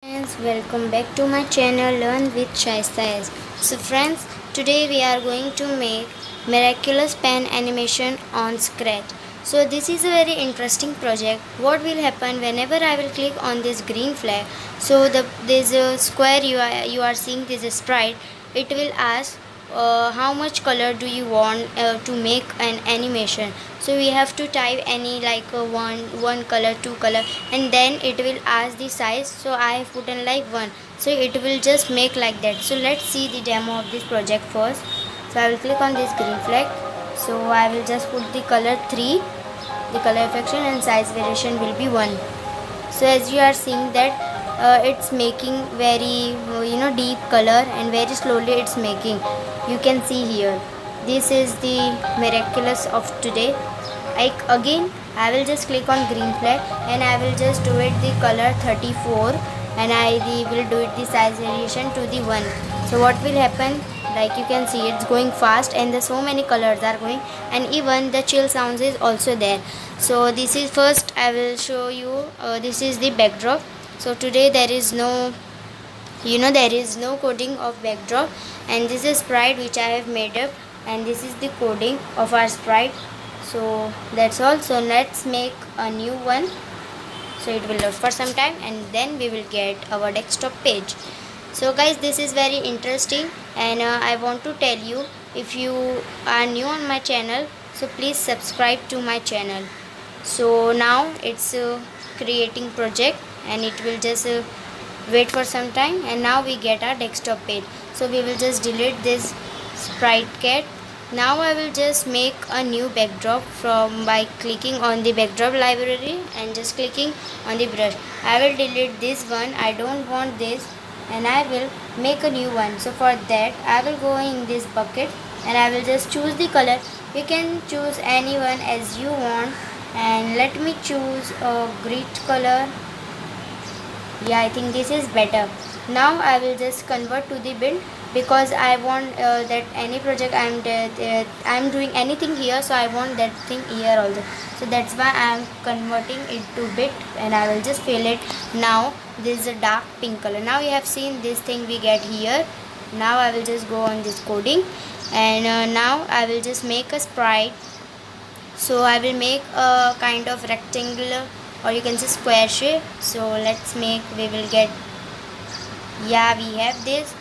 Friends, welcome back to my channel Learn with Shaista S. So friends, today we are going to make miraculous pen animation on Scratch. So this is a very interesting project. What will happen whenever I will click on this green flag? So this square you are seeing, this sprite. It will ask how much color do you want to make an animation. So we have to type any like one color, two color, and then it will ask the size. So I have put in like one, so it will just make like that. So let's see the demo of this project first. So I will click on this green flag. So I will just put the color 3, the color affection, and size variation will be 1. So as you are seeing that it's making very deep color, and very slowly it's making. You can see here, this is the miraculous of today. Like again, I will just click on green flag and I will just do it the color 34, and will do it the size variation to the 1. So what will happen, like you can see, it's going fast and the so many colors are going, and even the chill sounds is also there. So this is first I will show you, this is the backdrop. So today there is no coding of backdrop, and this is sprite which I have made up, and this is the coding of our sprite. So that's all. So let's make a new one. So it will load for some time and then we will get our desktop page. So guys, this is very interesting, and I want to tell you, if you are new on my channel, so please subscribe to my channel. So now it's creating project, and it will just wait for some time, and now we get our desktop page. So we will just delete this sprite cat. Now I will just make a new backdrop by clicking on the backdrop library and just clicking on the brush. I will delete this one, I don't want this, and I will make a new one. So for that I will go in this bucket and I will just choose the color. You can choose anyone as you want, and let me choose a grit color. Yeah, I think this is better. Now I will just convert to the build, because I want that any project I'm doing anything here, so I want that thing here also. So that's why I am converting it to bit, and I will just fill it. Now this is a dark pink color. Now you have seen this thing we get here. Now I will just go on this coding, and now I will just make a sprite. So I will make a kind of rectangular, or you can say square shape. So let's make, we will get, yeah, we have this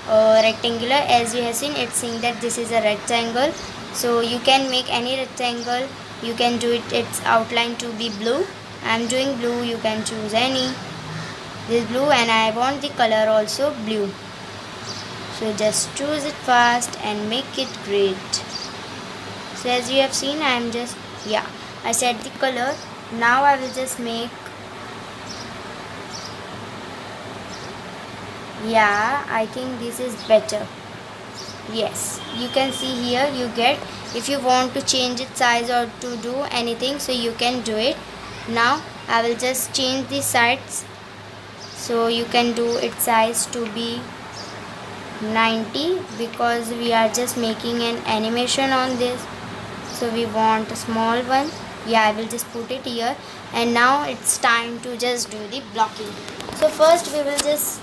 rectangular. As you have seen, it's saying that this is a rectangle. So you can make any rectangle, you can do it, its outline to be blue. I'm doing blue, you can choose any. This blue, and I want the color also blue. So just choose it fast and make it great. So as you have seen, I am just, yeah, I set the color. Now I will just make, yeah, I think this is better. Yes, you can see here, you get, if you want to change its size or to do anything, so you can do it. Now I will just change the sides, so you can do its size to be 90, because we are just making an animation on this, so we want a small one. Yeah, I will just put it here, and now it's time to just do the blocking. So first we will just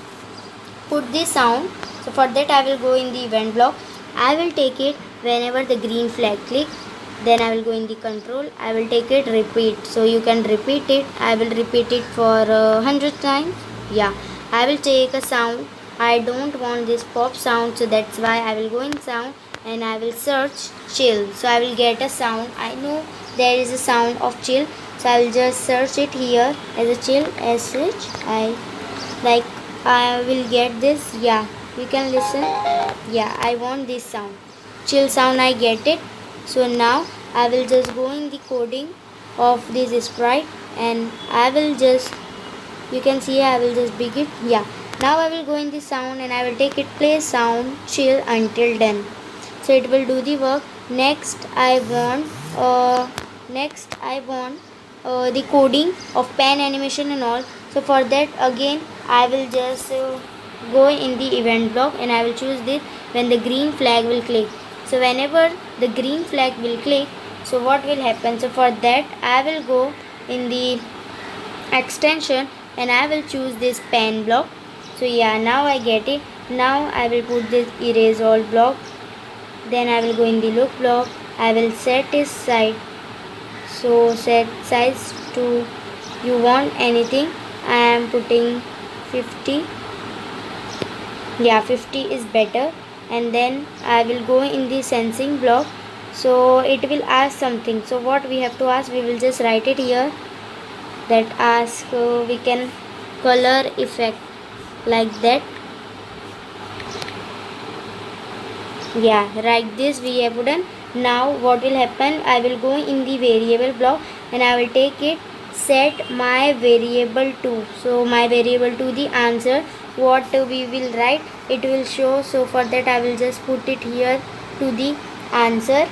put the sound. So for that I will go in the event block. I will take it whenever the green flag click, then I will go in the control, I will take it repeat. So you can repeat it, I will repeat it for 100 times. Yeah, I will take a sound. I don't want this pop sound, so that's why I will go in sound and I will search chill. So I will get a sound. I know there is a sound of chill, so I will just search it here as a chill, I will get this. Yeah, you can listen. Yeah, I want this sound, chill sound, I get it. So now I will just go in the coding of this sprite, and I will just, you can see, I will just begin. Yeah, now I will go in the sound and I will take it play sound chill until done. So it will do the work. Next I want the coding of pen animation and all. So for that again I will just go in the event block and I will choose this when the green flag will click. So whenever the green flag will click, so what will happen? So for that I will go in the extension and I will choose this pen block. So yeah, now I get it. Now I will put this erase all block. Then I will go in the look block. I will set its side. So set size to you want anything. I am putting 50. Yeah, 50 is better. And then I will go in the sensing block. So it will ask something. So what we have to ask, we will just write it here. That ask we can color effect like that. Yeah, like this we have done. Now what will happen, I will go in the variable block and I will take it set my variable to. So my variable to the answer what we will write, it will show. So for that I will just put it here to the answer.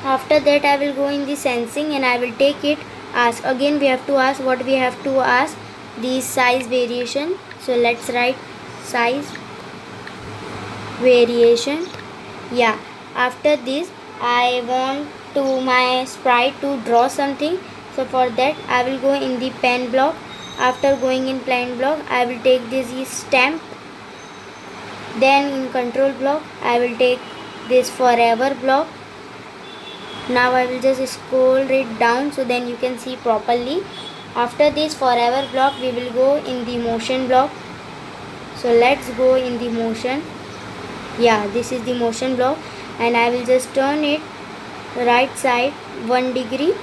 After that I will go in the sensing and I will take it ask. Again we have to ask, what we have to ask, the size variation. So let's write size variation. Yeah, after this I want to my sprite to draw something. So for that I will go in the pen block. After going in pen block I will take this stamp. Then in control block I will take this forever block. Now I will just scroll it down so then you can see properly. After this forever block we will go in the motion block. So let's go in the motion. Yeah, this is the motion block and I will just turn it right side 1 degree.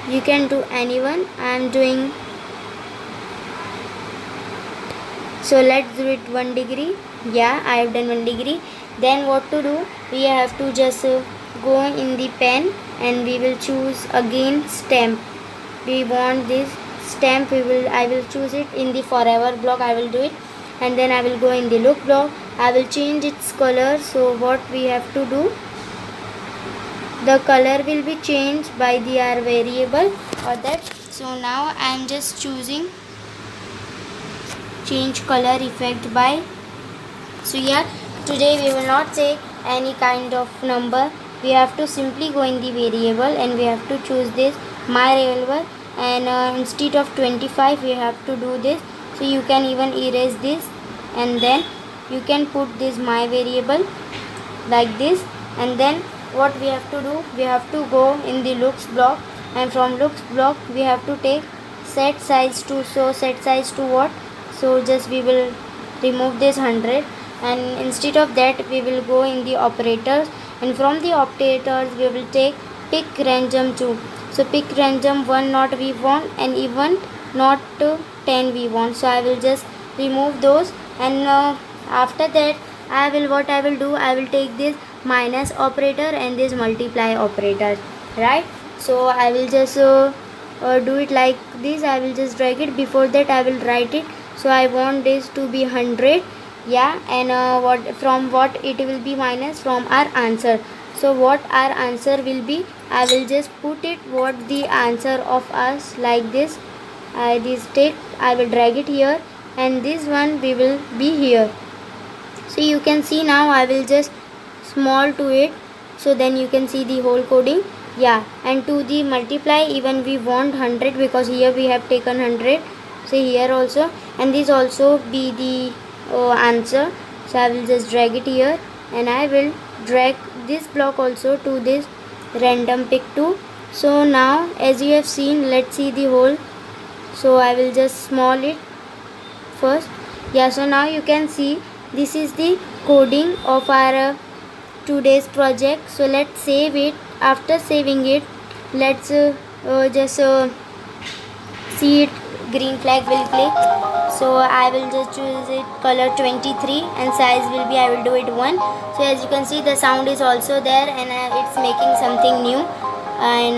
You can do anyone. I am doing, so let's do it 1 degree. Yeah, I have done 1 degree. Then what to do, we have to just go in the pen and we will choose again stamp. We want this stamp, I will choose it in the forever block. I will do it and then I will go in the look block. I will change its color. So what we have to do, the color will be changed by the our variable or that. So now I am just choosing change color effect by. So yeah, today we will not say any kind of number. We have to simply go in the variable and we have to choose this my variable and instead of 25 we have to do this. So you can even erase this and then you can put this my variable like this. And then what we have to do, we have to go in the looks block and from looks block we have to take set size to. So set size to what, so just we will remove this 100 and instead of that we will go in the operators and from the operators we will take pick random 2. So pick random 1 not we want and even not 10 we want. So I will just remove those and after that I will do, I will take this minus operator and this multiply operator, right? So I will just do it like this. I will just drag it. Before that I will write it. So I want this to be 100. Yeah, and what from what it will be minus from our answer. So what our answer will be, I will just put it what the answer of us like this. This take I will drag it here and this one we will be here. So you can see now I will just small to it. So then you can see the whole coding. Yeah, and to the multiply even we want 100 because here we have taken 100. So here also and this also be the answer. So I will just drag it here and I will drag this block also to this random pick 2. So now as you have seen, let's see the whole. So I will just small it first. Yeah, so now you can see this is the coding of our today's project. So let's save it. After saving it, let's just see it, green flag will click. So I will just choose it color 23 and size will be, I will do it 1. So as you can see the sound is also there and it's making something new and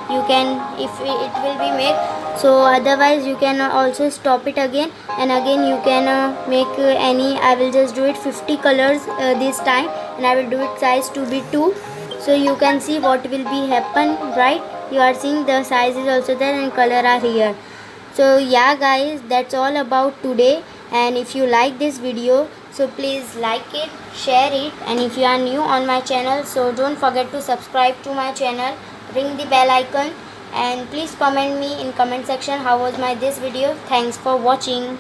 you can, if it will be made. So otherwise you can also stop it again and again you can make any. I will just do it 50 colors this time and I will do it size to be 2. So you can see what will be happen, right? You are seeing the size is also there and color are here. So yeah guys, that's all about today, and if you like this video, so please like it, share it, and if you are new on my channel, so don't forget to subscribe to my channel, ring the bell icon and please comment me in comment section how was my this video. Thanks for watching.